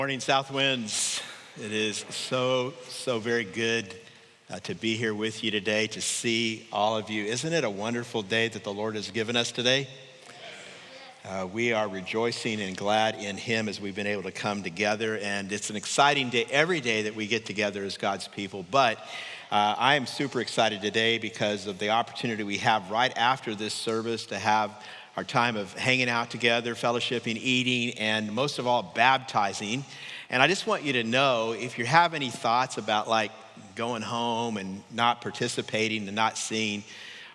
Morning, South Winds. It is so very good to be here with you today, to see all of you. Isn't it a wonderful day that the Lord has given us today? We are rejoicing and glad in Him as we've been able to come together, and it's an exciting day every day that we get together as God's people. But I am super excited today because of the opportunity we have right after this service to have our time of hanging out together, fellowshipping, eating, and most of all, baptizing. And I just want you to know, if you have any thoughts about like going home and not participating and not seeing,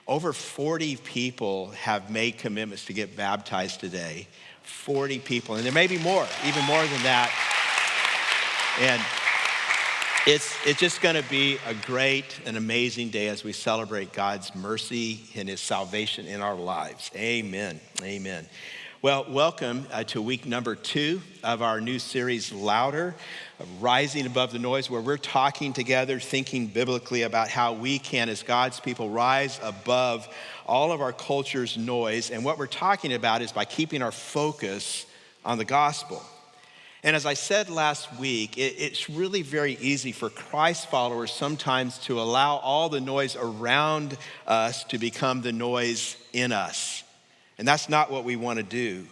over 40 people have made commitments to get baptized today. 40 people, and there may be more, even more than that. And it's just gonna be a great and amazing day as we celebrate God's mercy and His salvation in our lives. Amen, amen. Well, welcome to week number 2 of our new series, Louder, Rising Above the Noise, where we're talking together, thinking biblically about how we can, as God's people, rise above all of our culture's noise. And what we're talking about is by keeping our focus on the gospel. And as I said last week, it's really very easy for Christ followers sometimes to allow all the noise around us to become the noise in us. And that's not what we want to do.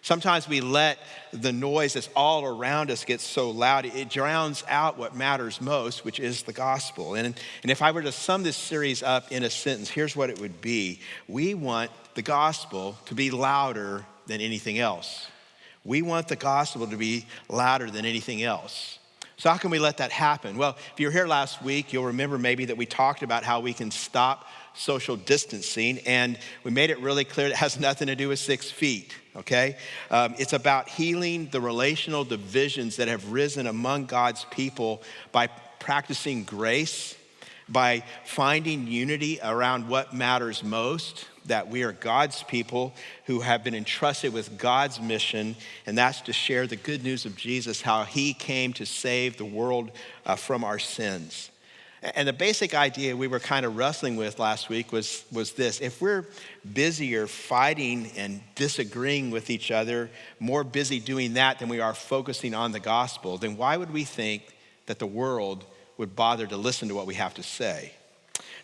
Sometimes we let the noise that's all around us get so loud, it drowns out what matters most, which is the gospel. And if I were to sum this series up in a sentence, here's what it would be. We want the gospel to be louder than anything else. We want the gospel to be louder than anything else. So how can we let that happen? Well, if you were here last week, you'll remember maybe that we talked about how we can stop social distancing, and we made it really clear that it has nothing to do with 6 feet, okay? It's about healing the relational divisions that have risen among God's people by practicing grace, by finding unity around what matters most, that we are God's people who have been entrusted with God's mission, and that's to share the good news of Jesus, how He came to save the world from our sins. And the basic idea we were kind of wrestling with last week was this. If we're busier fighting and disagreeing with each other, more busy doing that than we are focusing on the gospel, then why would we think that the world would bother to listen to what we have to say?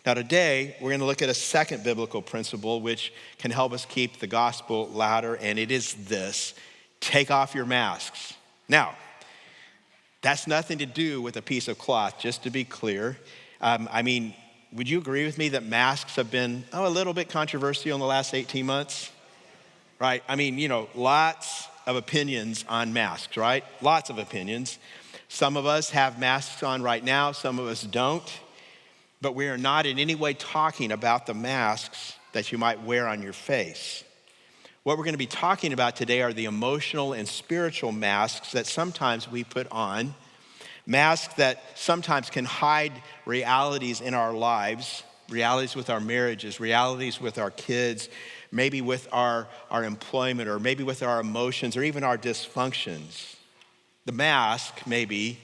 Now today, we're gonna look at a second biblical principle which can help us keep the gospel louder, and it is this: take off your masks. Now, that's nothing to do with a piece of cloth, just to be clear. Would you agree with me that masks have been a little bit controversial in the last 18 months? Right, lots of opinions on masks, right? Lots of opinions. Some of us have masks on right now, some of us don't. But we are not in any way talking about the masks that you might wear on your face. What we're going to be talking about today are the emotional and spiritual masks that sometimes we put on, masks that sometimes can hide realities in our lives, realities with our marriages, realities with our kids, maybe with our employment, or maybe with our emotions, or even our dysfunctions. The mask, maybe,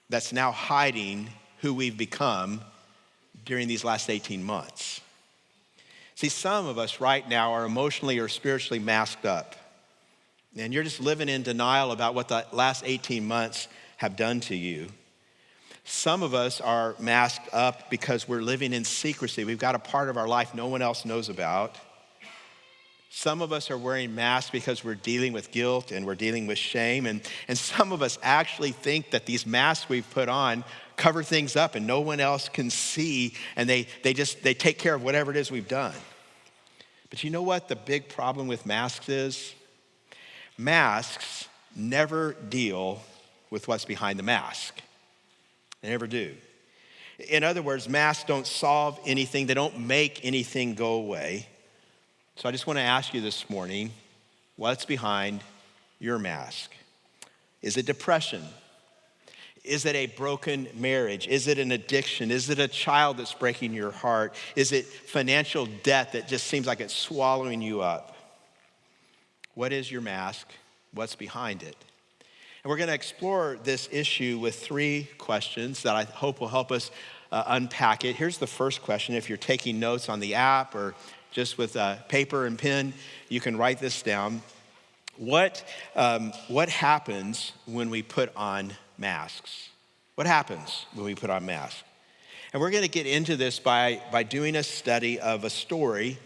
that's now hiding who we've become during these last 18 months. See, some of us right now are emotionally or spiritually masked up, and you're just living in denial about what the last 18 months have done to you. Some of us are masked up because we're living in secrecy. We've got a part of our life no one else knows about. Some of us are wearing masks because we're dealing with guilt and we're dealing with shame. And some of us actually think that these masks we've put on cover things up and no one else can see, and they take care of whatever it is we've done. But you know what the big problem with masks is? Masks never deal with what's behind the mask. They never do. In other words, masks don't solve anything. They don't make anything go away. So I just want to ask you this morning, what's behind your mask? Is it depression? Is it a broken marriage? Is it an addiction? Is it a child that's breaking your heart? Is it financial debt that just seems like it's swallowing you up? What is your mask? What's behind it? And we're going to explore this issue with 3 questions that I hope will help us unpack it. Here's the first question. If you're taking notes on the app or just with paper and pen, you can write this down. What happens when we put on masks? What happens when we put on masks? And we're going to get into this by doing a study of a story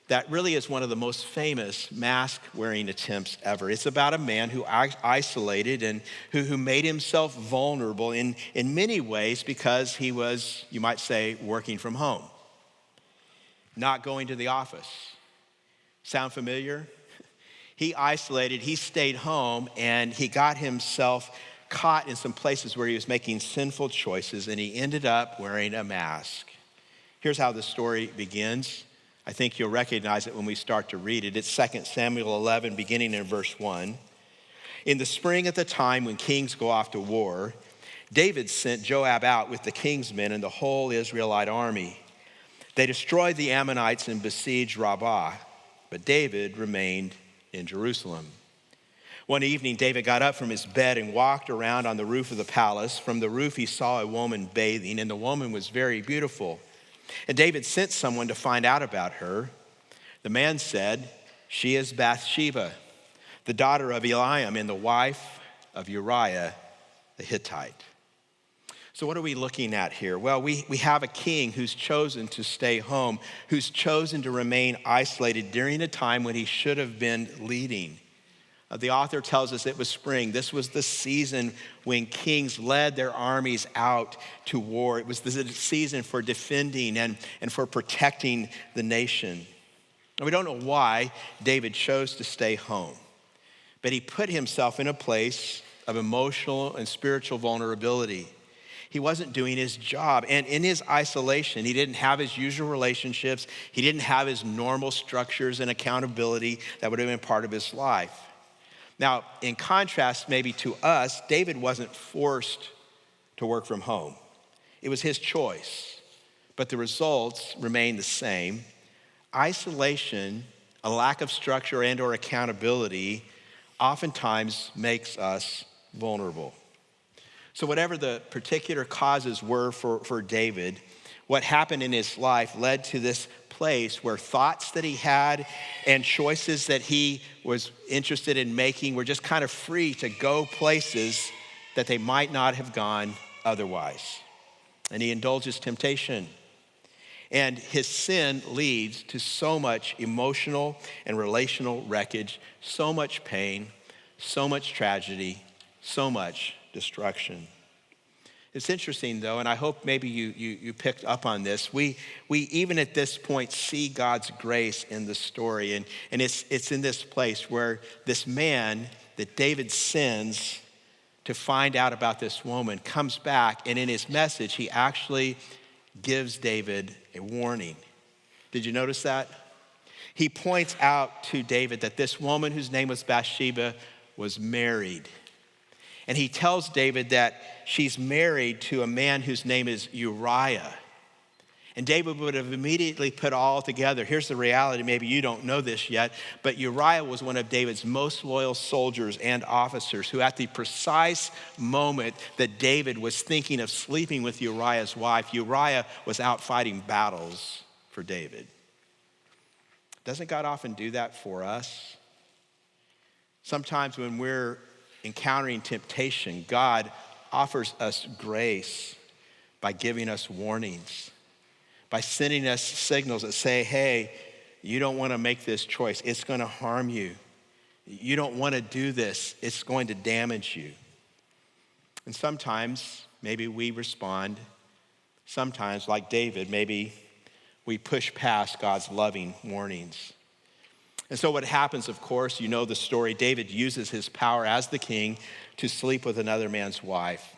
that really is one of the most famous mask-wearing attempts ever. It's about a man who isolated and who made himself vulnerable in many ways because he was, you might say, working from home, not going to the office. Sound familiar? He isolated, he stayed home, and he got himself caught in some places where he was making sinful choices, and he ended up wearing a mask. Here's how the story begins. I think you'll recognize it when we start to read it. It's 2 Samuel 11, beginning in verse 1. In the spring at the time when kings go off to war, David sent Joab out with the king's men and the whole Israelite army. They destroyed the Ammonites and besieged Rabbah, but David remained in Jerusalem. One evening, David got up from his bed and walked around on the roof of the palace. From the roof, he saw a woman bathing, and the woman was very beautiful. And David sent someone to find out about her. The man said, "She is Bathsheba, the daughter of Eliam and the wife of Uriah the Hittite." So what are we looking at here? Well, we have a king who's chosen to stay home, who's chosen to remain isolated during a time when he should have been leading. The author tells us it was spring. This was the season when kings led their armies out to war. It was the season for defending and for protecting the nation. And we don't know why David chose to stay home, but he put himself in a place of emotional and spiritual vulnerability. He wasn't doing his job. And in his isolation, he didn't have his usual relationships. He didn't have his normal structures and accountability that would have been part of his life. Now, in contrast maybe to us, David wasn't forced to work from home. It was his choice, but the results remained the same. Isolation, a lack of structure and or accountability, oftentimes makes us vulnerable. So whatever the particular causes were for David, what happened in his life led to this place where thoughts that he had and choices that he was interested in making were just kind of free to go places that they might not have gone otherwise. And he indulges temptation. And his sin leads to so much emotional and relational wreckage, so much pain, so much tragedy, so much destruction. It's interesting, though, and I hope maybe you picked up on this. We even at this point see God's grace in the story, and it's in this place where this man that David sends to find out about this woman comes back, and in his message, he actually gives David a warning. Did you notice that? He points out to David that this woman whose name was Bathsheba was married. And he tells David that she's married to a man whose name is Uriah. And David would have immediately put all together. Here's the reality, maybe you don't know this yet, but Uriah was one of David's most loyal soldiers and officers who at the precise moment that David was thinking of sleeping with Uriah's wife, Uriah was out fighting battles for David. Doesn't God often do that for us? Sometimes when we're encountering temptation, God offers us grace by giving us warnings, by sending us signals that say, hey, you don't want to make this choice. It's going to harm you. You don't want to do this. It's going to damage you. And sometimes maybe we respond. Sometimes, like David, maybe we push past God's loving warnings. And so what happens, of course, you know the story. David uses his power as the king to sleep with another man's wife.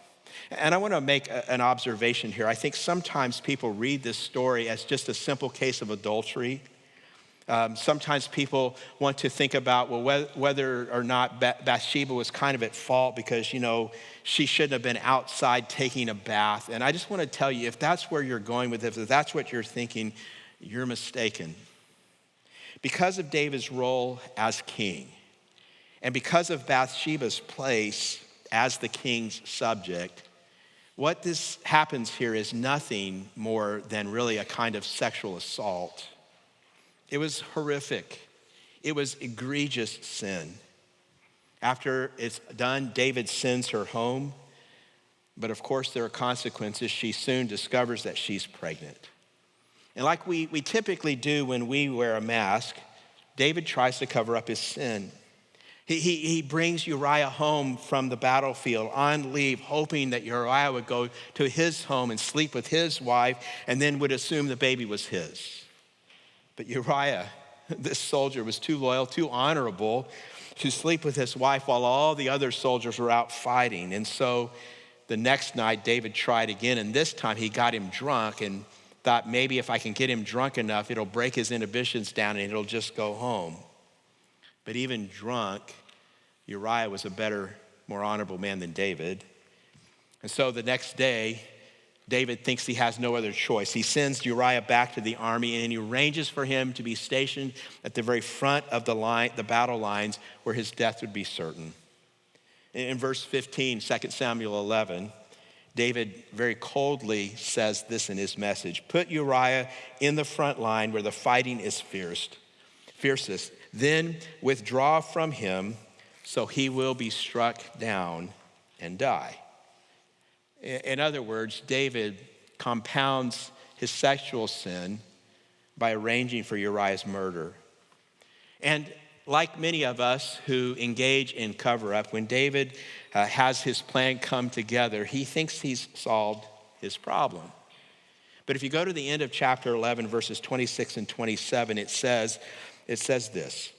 And I want to make an observation here. I think sometimes people read this story as just a simple case of adultery. Sometimes people want to think about, well, whether or not Bathsheba was kind of at fault because, she shouldn't have been outside taking a bath. And I just want to tell you, if that's where you're going with this, if that's what you're thinking, you're mistaken. Because of David's role as king, and because of Bathsheba's place as the king's subject, what this happens here is nothing more than really a kind of sexual assault. It was horrific. It was egregious sin. After it's done, David sends her home. But of course, there are consequences. She soon discovers that she's pregnant. And like we typically do when we wear a mask, David tries to cover up his sin. He brings Uriah home from the battlefield on leave, hoping that Uriah would go to his home and sleep with his wife and then would assume the baby was his. But Uriah, this soldier, was too loyal, too honorable to sleep with his wife while all the other soldiers were out fighting. And so the next night, David tried again, and this time he got him drunk and thought maybe if I can get him drunk enough, it'll break his inhibitions down and it'll just go home. But even drunk, Uriah was a better, more honorable man than David. And so the next day, David thinks he has no other choice. He sends Uriah back to the army and he arranges for him to be stationed at the very front of the battle lines where his death would be certain. In verse 15, 2 Samuel 11, David very coldly says this in his message: "Put Uriah in the front line where the fighting is fiercest. Then withdraw from him so he will be struck down and die." In other words, David compounds his sexual sin by arranging for Uriah's murder. And like many of us who engage in cover-up, when David has his plan come together, he thinks he's solved his problem. But if you go to the end of chapter 11, verses 26 and 27, it says this: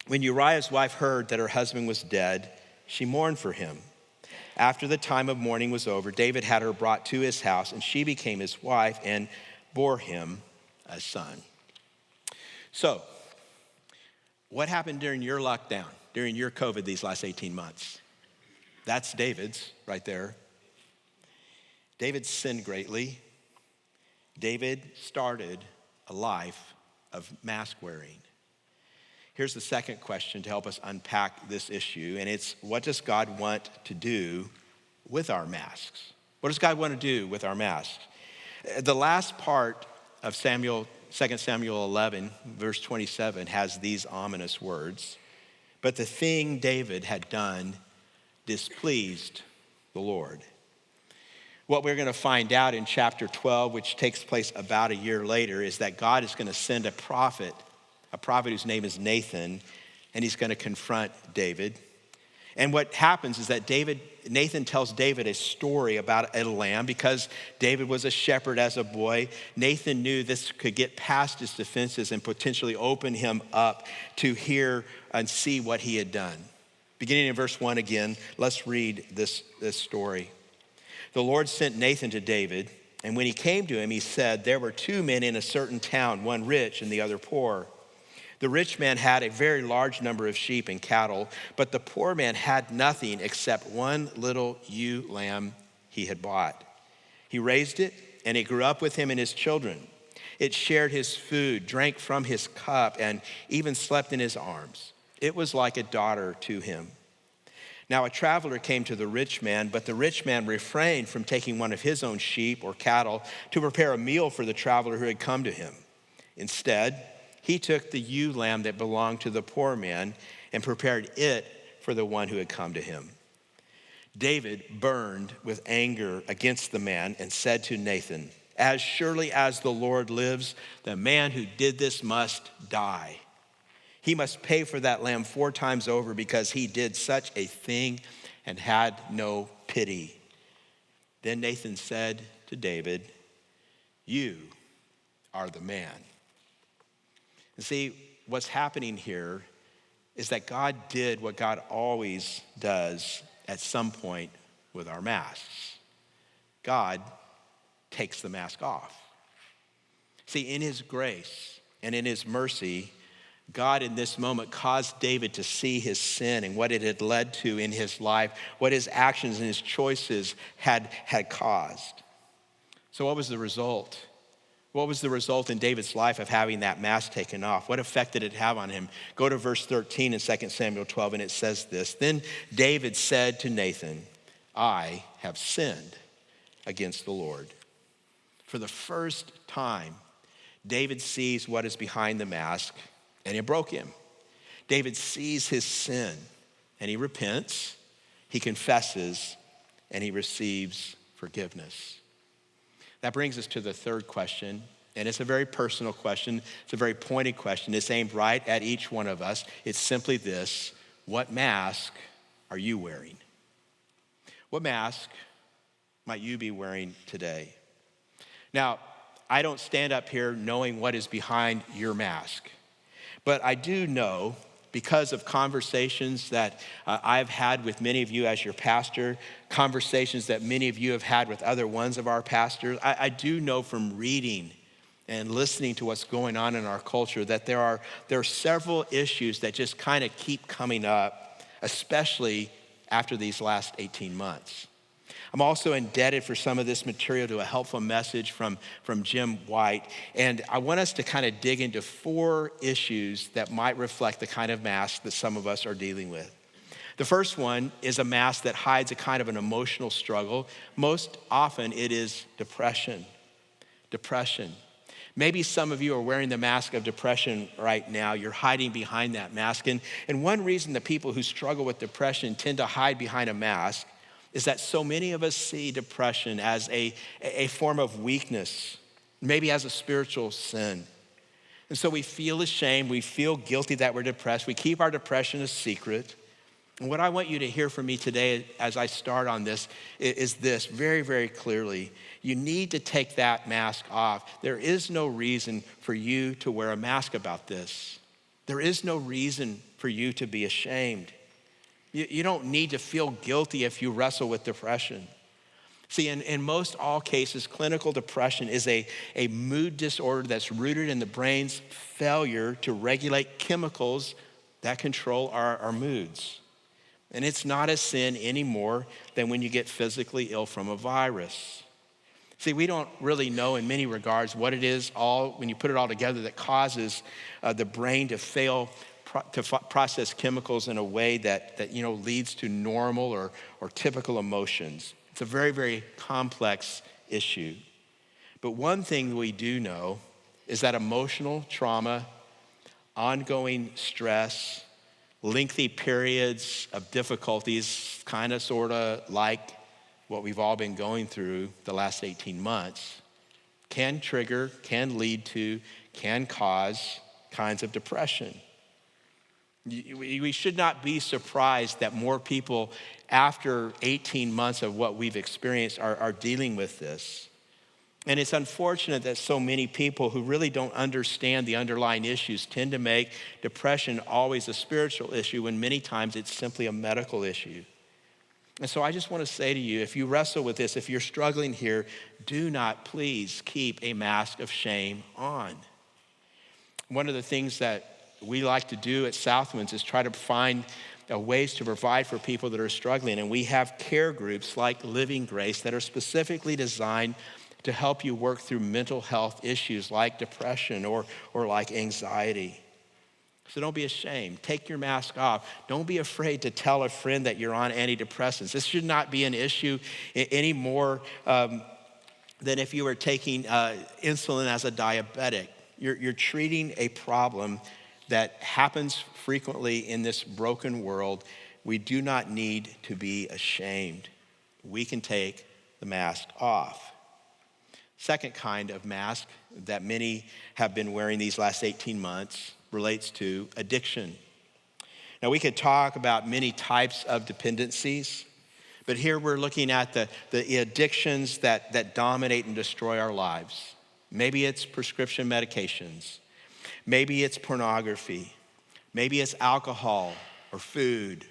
"When Uriah's wife heard that her husband was dead, she mourned for him. After the time of mourning was over, David had her brought to his house, and she became his wife and bore him a son." So, what happened during your lockdown, during your COVID these last 18 months? That's David's right there. David sinned greatly. David started a life of mask wearing. Here's the second question to help us unpack this issue, and it's: what does God want to do with our masks? What does God want to do with our masks? The last part of 2 Samuel 11, verse 27, has these ominous words: "But the thing David had done displeased the Lord." What we're going to find out in chapter 12, which takes place about a year later, is that God is going to send a prophet whose name is Nathan, and he's going to confront David. And what happens is that Nathan tells David a story about a lamb. Because David was a shepherd as a boy, Nathan knew this could get past his defenses and potentially open him up to hear and see what he had done. Beginning in verse 1 again, let's read this story. "The Lord sent Nathan to David, and when he came to him, he said, 'There were two men in a certain town, one rich and the other poor. The rich man had a very large number of sheep and cattle, but the poor man had nothing except one little ewe lamb he had bought. He raised it, and it grew up with him and his children. It shared his food, drank from his cup, and even slept in his arms. It was like a daughter to him. Now a traveler came to the rich man, but the rich man refrained from taking one of his own sheep or cattle to prepare a meal for the traveler who had come to him. Instead, he took the ewe lamb that belonged to the poor man and prepared it for the one who had come to him. David burned with anger against the man and said to Nathan, 'As surely as the Lord lives, the man who did this must die. He must pay for that lamb 4 times over because he did such a thing and had no pity.' Then Nathan said to David, 'You are the man.'" And see, what's happening here is that God did what God always does at some point with our masks. God takes the mask off. See, in his grace and in his mercy, God in this moment caused David to see his sin and what it had led to in his life, what his actions and his choices had caused. So what was the result? What was the result in David's life of having that mask taken off? What effect did it have on him? Go to verse 13 in 2 Samuel 12, and it says this: "Then David said to Nathan, 'I have sinned against the Lord.'" For the first time, David sees what is behind the mask, and it broke him. David sees his sin. and he repents, he confesses, and he receives forgiveness. That brings us to the third question, and it's a very personal question. It's a very pointed question. It's aimed right at each one of us. It's simply this: what mask are you wearing? What mask might you be wearing today? Now, I don't stand up here knowing what is behind your mask, but I do know, because of conversations that I've had with many of you as your pastor, conversations that many of you have had with other ones of our pastors, I do know from reading and listening to what's going on in our culture that there are several issues that just kind of keep coming up, especially after these last 18 months. I'm also indebted for some of this material to a helpful message from Jim White. And I want us to kind of dig into 4 issues that might reflect the kind of mask that some of us are dealing with. The first one is a mask that hides a kind of an emotional struggle. Most often it is depression. Depression. Maybe some of you are wearing the mask of depression right now. You're hiding behind that mask. And one reason the people who struggle with depression tend to hide behind a mask is that so many of us see depression as a form of weakness, maybe as a spiritual sin. And so we feel ashamed, we feel guilty that we're depressed, we keep our depression a secret. And what I want you to hear from me today as I start on this is this very, very clearly. You need to take that mask off. There is no reason for you to wear a mask about this. There is no reason for you to be ashamed. You don't need to feel guilty if you wrestle with depression. See, in most all cases, clinical depression is a mood disorder that's rooted in the brain's failure to regulate chemicals that control our moods. And it's not a sin any more than when you get physically ill from a virus. See, we don't really know in many regards what it is when you put it all together that causes the brain to fail to process chemicals in a way that leads to normal or typical emotions. It's a very, very complex issue. But one thing we do know is that emotional trauma, ongoing stress, lengthy periods of difficulties, kind of, sort of like what we've all been going through the last 18 months, can trigger, can lead to, can cause kinds of depression. We should not be surprised that more people after 18 months of what we've experienced are dealing with this. And it's unfortunate that so many people who really don't understand the underlying issues tend to make depression always a spiritual issue when many times it's simply a medical issue. And so I just want to say to you, if you wrestle with this, if you're struggling here, do not please keep a mask of shame on. One of the things that we like to do at Southwinds is try to find ways to provide for people that are struggling. And we have care groups like Living Grace that are specifically designed to help you work through mental health issues like depression or like anxiety. So don't be ashamed. Take your mask off. Don't be afraid to tell a friend that you're on antidepressants. This should not be an issue any more than if you were taking insulin as a diabetic. You're treating a problem that happens frequently in this broken world. We do not need to be ashamed. We can take the mask off. Second kind of mask that many have been wearing these last 18 months relates to addiction. Now, we could talk about many types of dependencies, but here we're looking at the addictions that dominate and destroy our lives. Maybe it's prescription medications. Maybe it's pornography. Maybe it's alcohol or food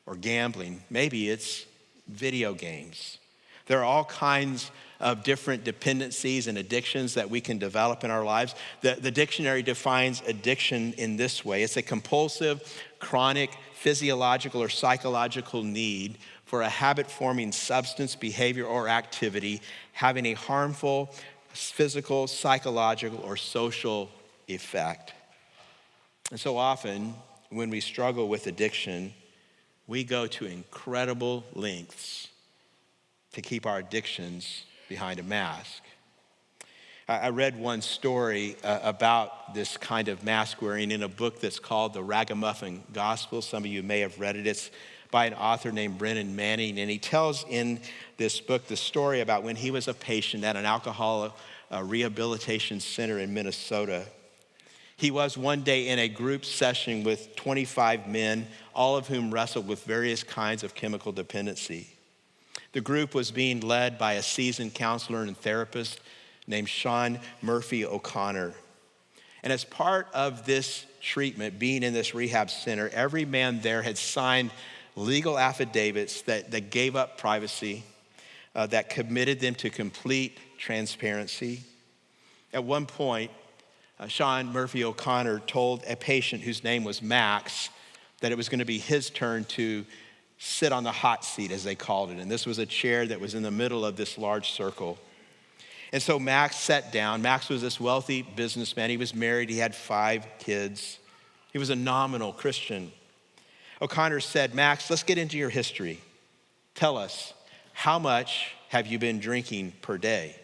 or gambling. Maybe it's video games. There are all kinds of different dependencies and addictions that we can develop in our lives. The dictionary defines addiction in this way. It's a compulsive, chronic, physiological or psychological need for a habit-forming substance, behavior, or activity having a harmful physical, psychological, or social effect. And so often, when we struggle with addiction, we go to incredible lengths to keep our addictions behind a mask. I read one story about this kind of mask wearing in a book that's called The Ragamuffin Gospel. Some of you may have read it. It's by an author named Brennan Manning, and he tells in this book the story about when he was a patient at an alcohol rehabilitation center in Minnesota. He was one day in a group session with 25 men, all of whom wrestled with various kinds of chemical dependency. The group was being led by a seasoned counselor and therapist named Sean Murphy O'Connor. And as part of this treatment, being in this rehab center, every man there had signed legal affidavits that gave up privacy, that committed them to complete transparency. At one point, Sean Murphy O'Connor told a patient whose name was Max that it was going to be his turn to sit on the hot seat, as they called it. And this was a chair that was in the middle of this large circle. And so Max sat down. Max was this wealthy businessman. He was married. He had 5 kids. He was a nominal Christian. O'Connor said, "Max, let's get into your history. Tell us, how much have you been drinking per day?"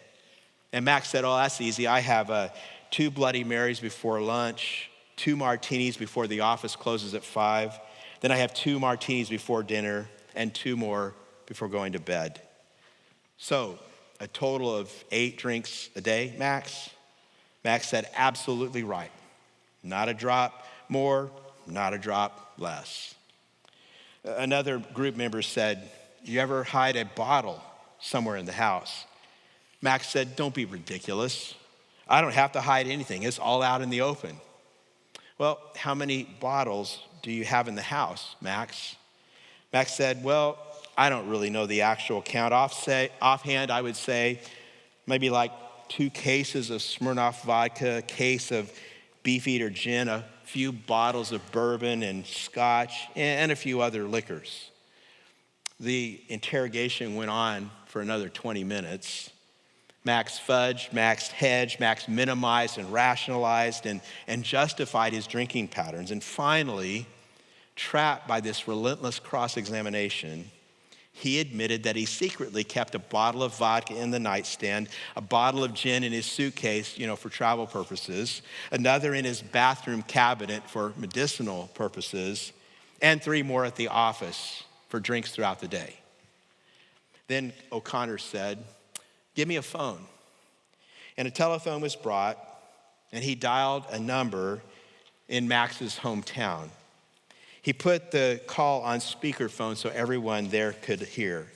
And Max said, "Oh, that's easy. I have 2 Bloody Marys before lunch, 2 martinis before the office closes at 5. Then I have 2 martinis before dinner and 2 more before going to bed." So a total of 8 drinks a day, Max? Max said, "Absolutely right. Not a drop more, not a drop less." Another group member said, "You ever hide a bottle somewhere in the house?" Max said, "Don't be ridiculous. I don't have to hide anything. It's all out in the open." "Well, how many bottles do you have in the house, Max?" Max said, "Well, I don't really know the actual count. Offhand, I would say maybe like 2 cases of Smirnoff vodka, a case of Beefeater gin, a few bottles of bourbon and scotch, and a few other liquors." The interrogation went on for another 20 minutes. Max fudged, Max hedged, Max minimized and rationalized and justified his drinking patterns. And finally, trapped by this relentless cross-examination, he admitted that he secretly kept a bottle of vodka in the nightstand, a bottle of gin in his suitcase, for travel purposes, another in his bathroom cabinet for medicinal purposes, and 3 more at the office for drinks throughout the day. Then O'Connor said, "Give me a phone." And a telephone was brought, and he dialed a number in Max's hometown. He put the call on speakerphone so everyone there could hear.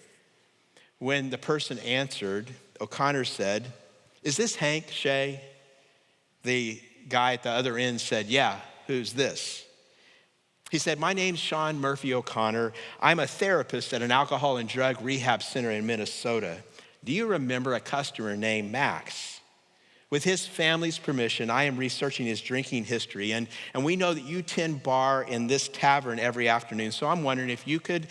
When the person answered, O'Connor said, "Is this Hank Shea?" The guy at the other end said, "Yeah, who's this?" He said, "My name's Sean Murphy O'Connor. I'm a therapist at an alcohol and drug rehab center in Minnesota. Do you remember a customer named Max? With his family's permission, I am researching his drinking history, and we know that you tend bar in this tavern every afternoon, so I'm wondering if you could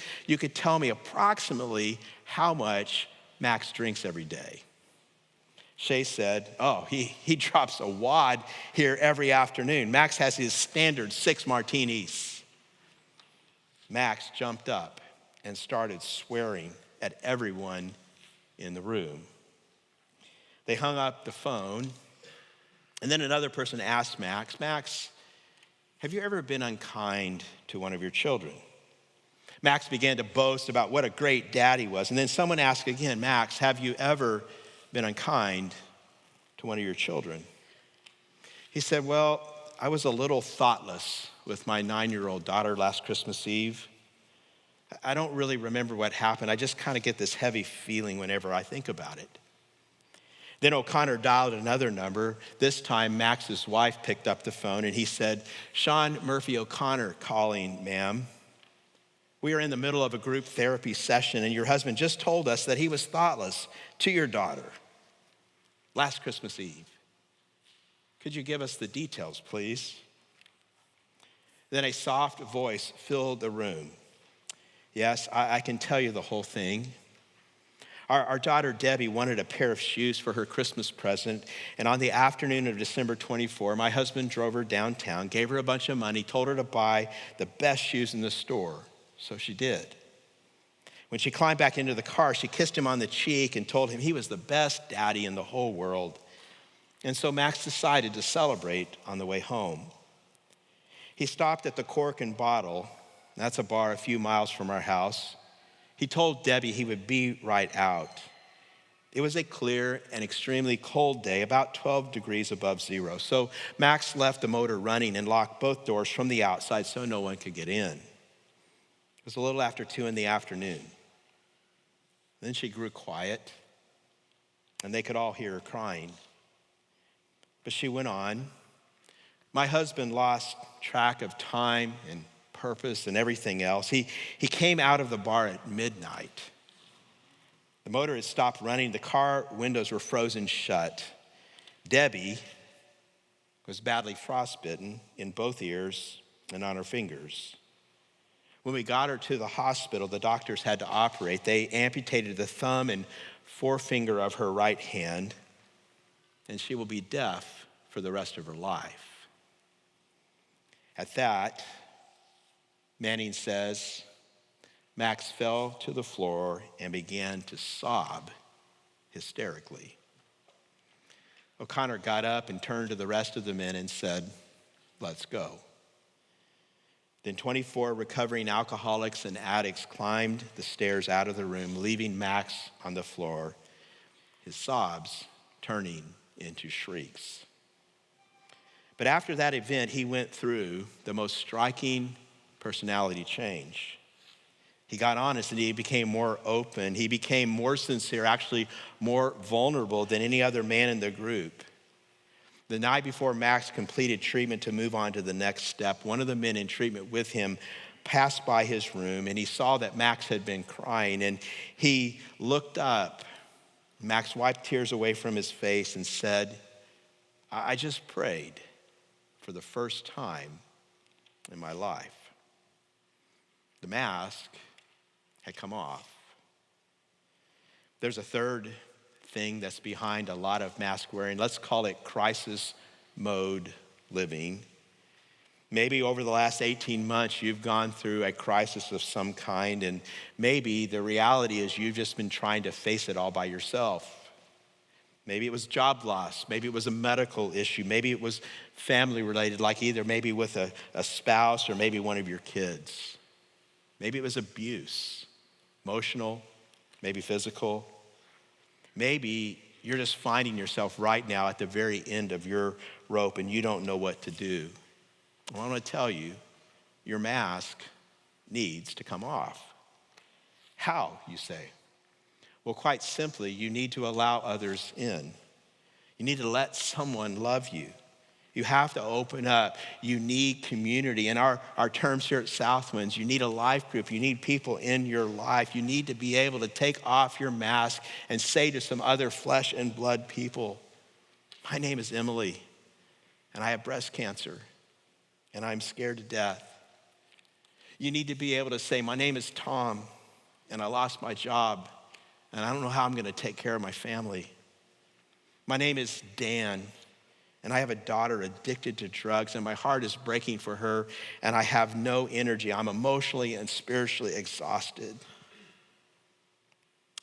tell me approximately how much Max drinks every day." Shea said, "Oh, he drops a wad here every afternoon. Max has his standard 6 martinis." Max jumped up and started swearing at everyone in the room. They hung up the phone, and then another person asked Max, "Max, have you ever been unkind to one of your children?" Max began to boast about what a great dad he was. And then someone asked again, "Max, have you ever been unkind to one of your children?" He said, "Well, I was a little thoughtless with my 9-year-old daughter last Christmas Eve. I don't really remember what happened. I just kind of get this heavy feeling whenever I think about it." Then O'Connor dialed another number. This time, Max's wife picked up the phone, and he said, "Sean Murphy O'Connor calling, ma'am. We are in the middle of a group therapy session, and your husband just told us that he was thoughtless to your daughter last Christmas Eve. Could you give us the details, please?" Then a soft voice filled the room. "Yes, I can tell you the whole thing. Our daughter Debbie wanted a pair of shoes for her Christmas present, and on the afternoon of December 24, my husband drove her downtown, gave her a bunch of money, told her to buy the best shoes in the store, so she did. When she climbed back into the car, she kissed him on the cheek and told him he was the best daddy in the whole world. And so Max decided to celebrate on the way home. He stopped at the Cork and Bottle. That's a bar a few miles from our house. He told Debbie he would be right out. It was a clear and extremely cold day, about 12 degrees above zero. So Max left the motor running and locked both doors from the outside so no one could get in. It was a little after 2 in the afternoon. Then she grew quiet, and they could all hear her crying. But she went on. My husband lost track of time and purpose and everything else. He came out of the bar at midnight. The motor had stopped running. The car windows were frozen shut. Debbie was badly frostbitten in both ears and on her fingers. When we got her to the hospital, the doctors had to operate. They amputated the thumb and forefinger of her right hand, and she will be deaf for the rest of her life. At that, Manning says, Max fell to the floor and began to sob hysterically. O'Connor got up and turned to the rest of the men and said, let's go. Then 24 recovering alcoholics and addicts climbed the stairs out of the room, leaving Max on the floor, his sobs turning into shrieks. But after that event, he went through the most striking personality change. He got honest and he became more open. He became more sincere, actually more vulnerable than any other man in the group. The night before Max completed treatment to move on to the next step, one of the men in treatment with him passed by his room and he saw that Max had been crying and he looked up. Max wiped tears away from his face and said, I just prayed for the first time in my life. The mask had come off. There's a third thing that's behind a lot of mask wearing. Let's call it crisis mode living. Maybe over the last 18 months, you've gone through a crisis of some kind, and maybe the reality is you've just been trying to face it all by yourself. Maybe it was job loss. Maybe it was a medical issue. Maybe it was family related, like either maybe with a spouse or maybe one of your kids. Maybe it was abuse, emotional, maybe physical. Maybe you're just finding yourself right now at the very end of your rope and you don't know what to do. Well, I want to tell you, your mask needs to come off. How, you say? Well, quite simply, you need to allow others in. You need to let someone love you. You have to open up. You need community. In our terms here at Southwinds, you need a life group. You need people in your life. You need to be able to take off your mask and say to some other flesh and blood people, my name is Emily, and I have breast cancer, and I'm scared to death. You need to be able to say, my name is Tom, and I lost my job, and I don't know how I'm going to take care of my family. My name is Dan, and I have a daughter addicted to drugs, and my heart is breaking for her, and I have no energy. I'm emotionally and spiritually exhausted.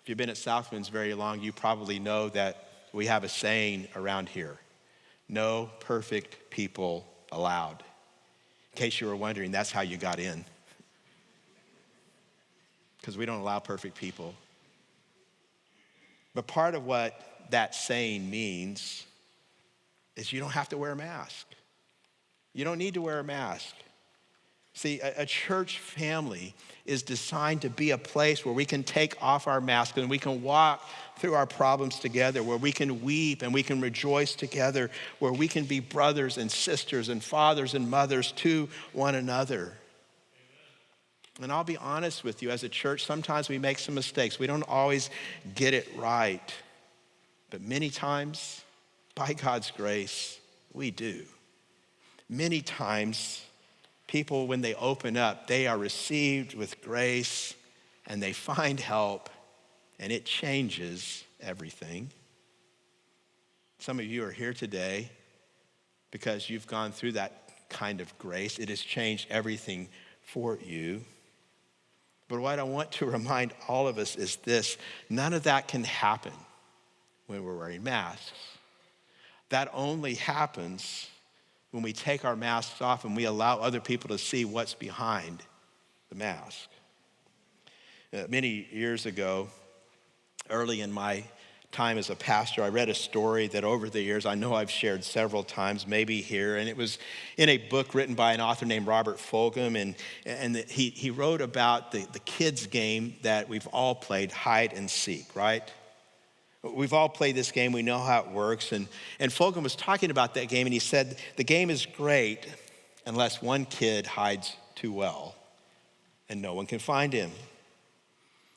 If you've been at Southwinds very long, you probably know that we have a saying around here, no perfect people allowed. In case you were wondering, that's how you got in. Because we don't allow perfect people. But part of what that saying means is you don't have to wear a mask. You don't need to wear a mask. See, a church family is designed to be a place where we can take off our mask and we can walk through our problems together, where we can weep and we can rejoice together, where we can be brothers and sisters and fathers and mothers to one another. And I'll be honest with you, as a church, sometimes we make some mistakes. We don't always get it right. But many times, by God's grace, we do. Many times, people, when they open up, they are received with grace and they find help and it changes everything. Some of you are here today because you've gone through that kind of grace. It has changed everything for you. But what I want to remind all of us is this: none of that can happen when we're wearing masks. That only happens when we take our masks off and we allow other people to see what's behind the mask. Many years ago, early in my time as a pastor, I read a story that over the years I know I've shared several times, maybe here, and it was in a book written by an author named Robert Fulghum, and he wrote about the kids' game that we've all played, hide and seek, right? We've all played this game, we know how it works, and Fulghum was talking about that game, and he said, the game is great unless one kid hides too well, and no one can find him.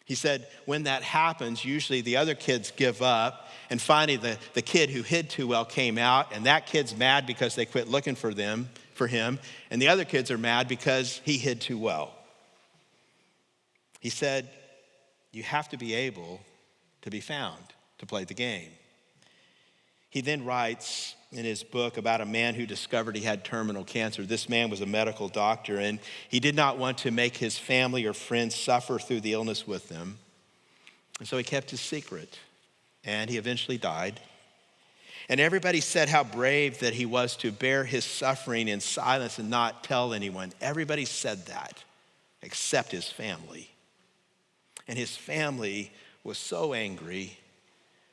He said, when that happens, usually the other kids give up, and finally the kid who hid too well came out, and that kid's mad because they quit looking for him, and the other kids are mad because he hid too well. He said, you have to be able to be found to play the game. He then writes in his book about a man who discovered he had terminal cancer. This man was a medical doctor, and he did not want to make his family or friends suffer through the illness with them. And so he kept his secret, and he eventually died. And everybody said how brave that he was to bear his suffering in silence and not tell anyone. Everybody said that, except his family. And his family was so angry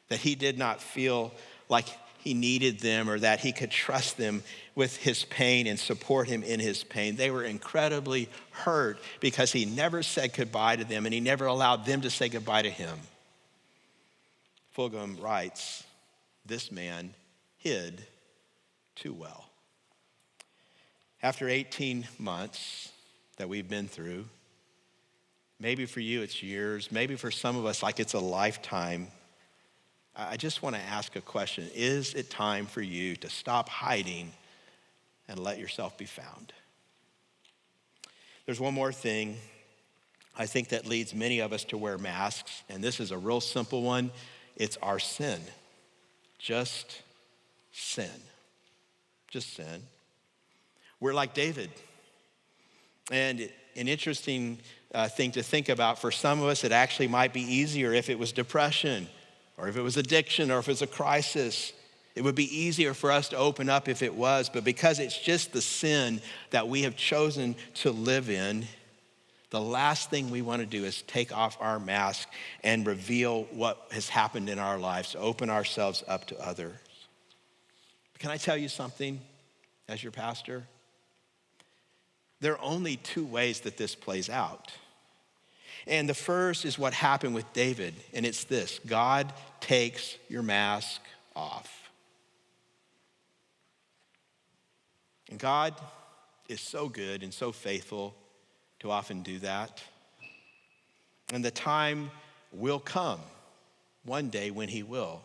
that he did not feel like he needed them or that he could trust them with his pain and support him in his pain. They were incredibly hurt because he never said goodbye to them and he never allowed them to say goodbye to him. Fulghum writes, this man hid too well. After 18 months that we've been through, maybe for you it's years, maybe for some of us like it's a lifetime, I just want to ask a question. Is it time for you to stop hiding and let yourself be found? There's one more thing I think that leads many of us to wear masks, and this is a real simple one. It's our sin. Just sin. Just sin. We're like David. And an interesting thing to think about, for some of us, it actually might be easier if it was depression, or if it was addiction, or if it's a crisis. It would be easier for us to open up if it was, but because it's just the sin that we have chosen to live in, the last thing we want to do is take off our mask and reveal what has happened in our lives, open ourselves up to others. Can I tell you something as your pastor? There are only two ways that this plays out. And the first is what happened with David, and it's this: God takes your mask off. And God is so good and so faithful to often do that. And the time will come one day when he will.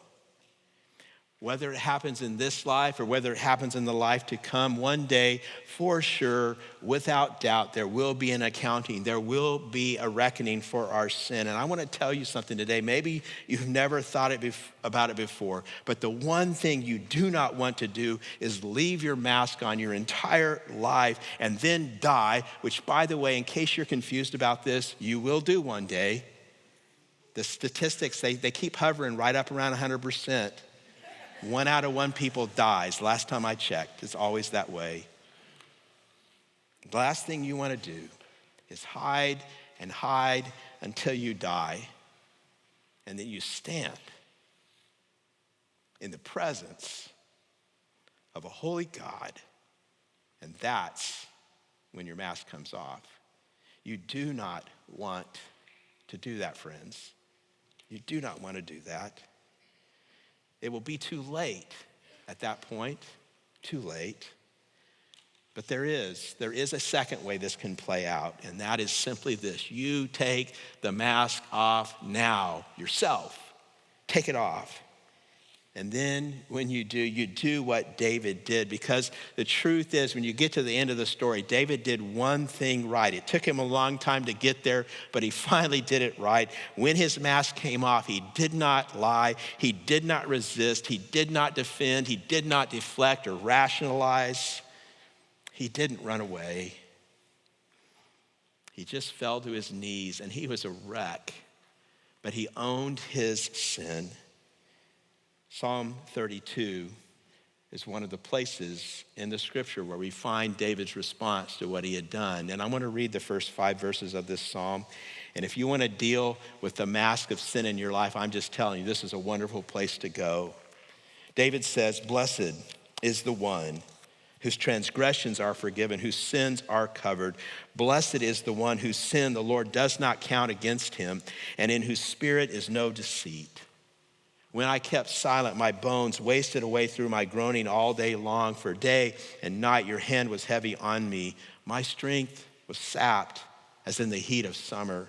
Whether it happens in this life or whether it happens in the life to come, one day, for sure, without doubt, there will be an accounting. There will be a reckoning for our sin. And I want to tell you something today. Maybe you've never thought about it before, but the one thing you do not want to do is leave your mask on your entire life and then die, which, by the way, in case you're confused about this, you will do one day. The statistics, they keep hovering right up around 100%. 1 out of 1 people dies. Last time I checked, it's always that way. The last thing you want to do is hide and hide until you die. And then you stand in the presence of a holy God. And that's when your mask comes off. You do not want to do that, friends. You do not want to do that. It will be too late at that point, too late. But there is a second way this can play out, and that is simply this: you take the mask off now yourself. Take it off. And then when you do what David did, because the truth is, when you get to the end of the story, David did one thing right. It took him a long time to get there, but he finally did it right. When his mask came off, he did not lie. He did not resist. He did not defend. He did not deflect or rationalize. He didn't run away. He just fell to his knees, and he was a wreck, but he owned his sin. Psalm 32 is one of the places in the scripture where we find David's response to what he had done. And I want to read the first 5 verses of this psalm. And if you want to deal with the mask of sin in your life, I'm just telling you, this is a wonderful place to go. David says, "Blessed is the one whose transgressions are forgiven, whose sins are covered. Blessed is the one whose sin the Lord does not count against him, and in whose spirit is no deceit. When I kept silent, my bones wasted away through my groaning all day long. For day and night your hand was heavy on me. My strength was sapped as in the heat of summer.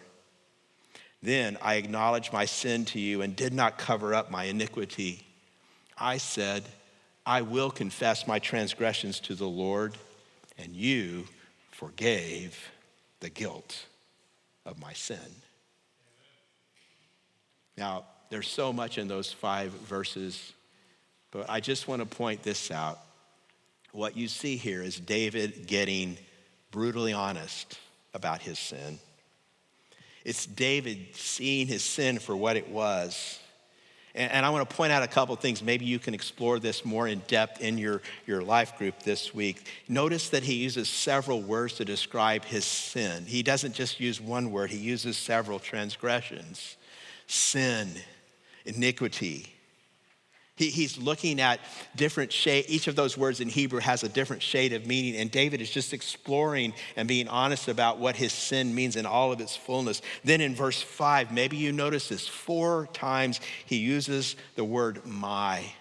Then I acknowledged my sin to you and did not cover up my iniquity. I said, I will confess my transgressions to the Lord, and you forgave the guilt of my sin." Now, there's so much in those 5 verses, but I just want to point this out. What you see here is David getting brutally honest about his sin. It's David seeing his sin for what it was. And I want to point out a couple things. Maybe you can explore this more in depth in your life group this week. Notice that he uses several words to describe his sin. He doesn't just use one word. He uses several: transgressions, sin, iniquity. He's looking at different shade. Each of those words in Hebrew has a different shade of meaning, and David is just exploring and being honest about what his sin means in all of its fullness. Then in verse 5, maybe you notice this, 4 times he uses the word my.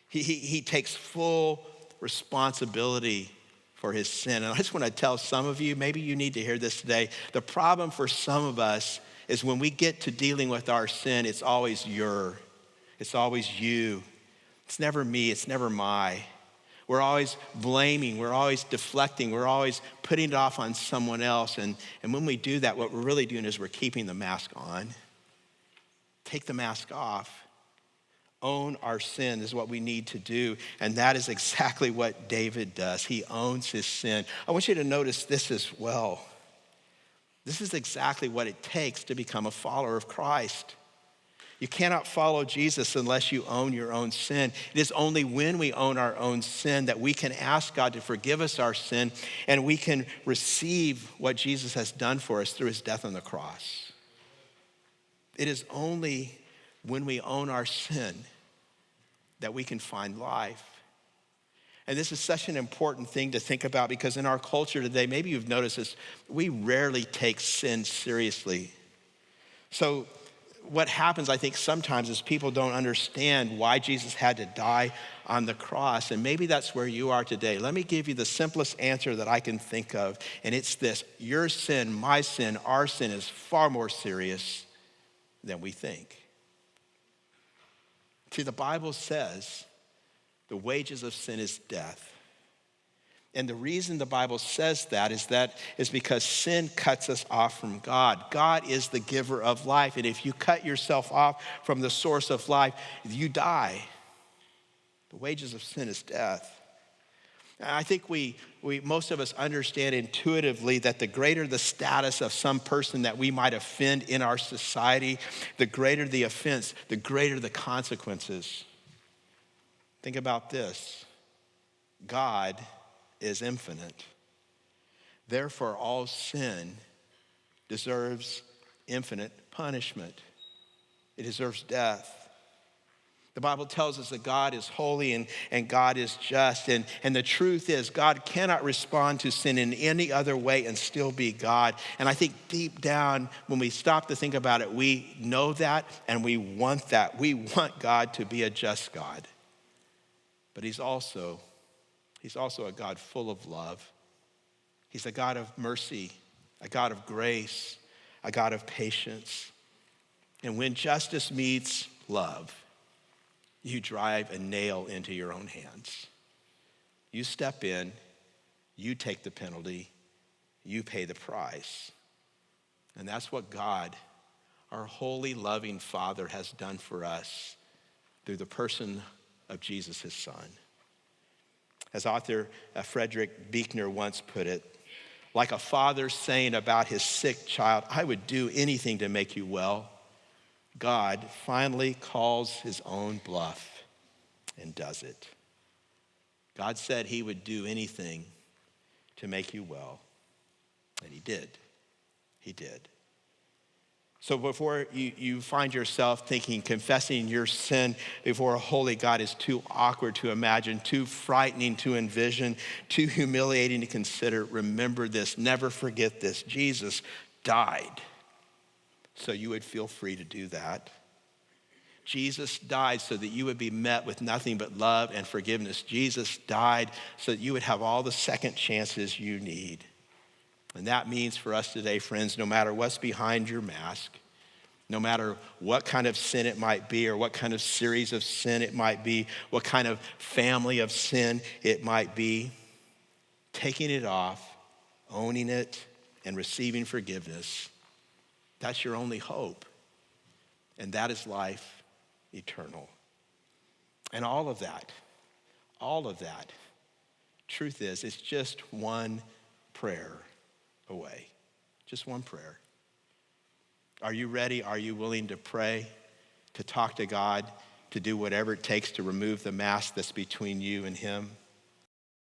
He takes full responsibility for his sin. And I just want to tell some of you, maybe you need to hear this today. The problem for some of us is when we get to dealing with our sin, it's always it's always you. It's never me, it's never my. We're always blaming, we're always deflecting, we're always putting it off on someone else. And when we do that, what we're really doing is we're keeping the mask on. Take the mask off. Own our sin is what we need to do. And that is exactly what David does. He owns his sin. I want you to notice this as well. This is exactly what it takes to become a follower of Christ. You cannot follow Jesus unless you own your own sin. It is only when we own our own sin that we can ask God to forgive us our sin, and we can receive what Jesus has done for us through his death on the cross. It is only when we own our sin that we can find life. And this is such an important thing to think about, because in our culture today, maybe you've noticed this, we rarely take sin seriously. So what happens, I think, sometimes is people don't understand why Jesus had to die on the cross. And maybe that's where you are today. Let me give you the simplest answer that I can think of, and it's this: your sin, my sin, our sin is far more serious than we think. See, the Bible says the wages of sin is death. And the reason the Bible says that is because sin cuts us off from God. God is the giver of life. And if you cut yourself off from the source of life, you die. The wages of sin is death. And I think we most of us understand intuitively that the greater the status of some person that we might offend in our society, the greater the offense, the greater the consequences. Think about this. God is infinite. Therefore, all sin deserves infinite punishment. It deserves death. The Bible tells us that God is holy and God is just. And the truth is, God cannot respond to sin in any other way and still be God. And I think deep down, when we stop to think about it, we know that and we want that. We want God to be a just God. But he's also a God full of love. He's a God of mercy, a God of grace, a God of patience. And when justice meets love, you drive a nail into your own hands. You step in, you take the penalty, you pay the price. And that's what God, our holy, loving Father, has done for us through the person of Jesus, his Son. As author Frederick Buechner once put it, like a father saying about his sick child, "I would do anything to make you well," God finally calls his own bluff and does it. God said he would do anything to make you well, and he did. He did. So before you find yourself thinking confessing your sin before a holy God is too awkward to imagine, too frightening to envision, too humiliating to consider, remember this, never forget this. Jesus died so you would feel free to do that. Jesus died so that you would be met with nothing but love and forgiveness. Jesus died so that you would have all the second chances you need. And that means for us today, friends, no matter what's behind your mask, no matter what kind of sin it might be or what kind of series of sin it might be, what kind of family of sin it might be, taking it off, owning it, and receiving forgiveness, that's your only hope. And that is life eternal. And all of that, truth is, it's just one prayer away. Just one prayer. Are you ready? Are you willing to pray, to talk to God, to do whatever it takes to remove the mask that's between you and him?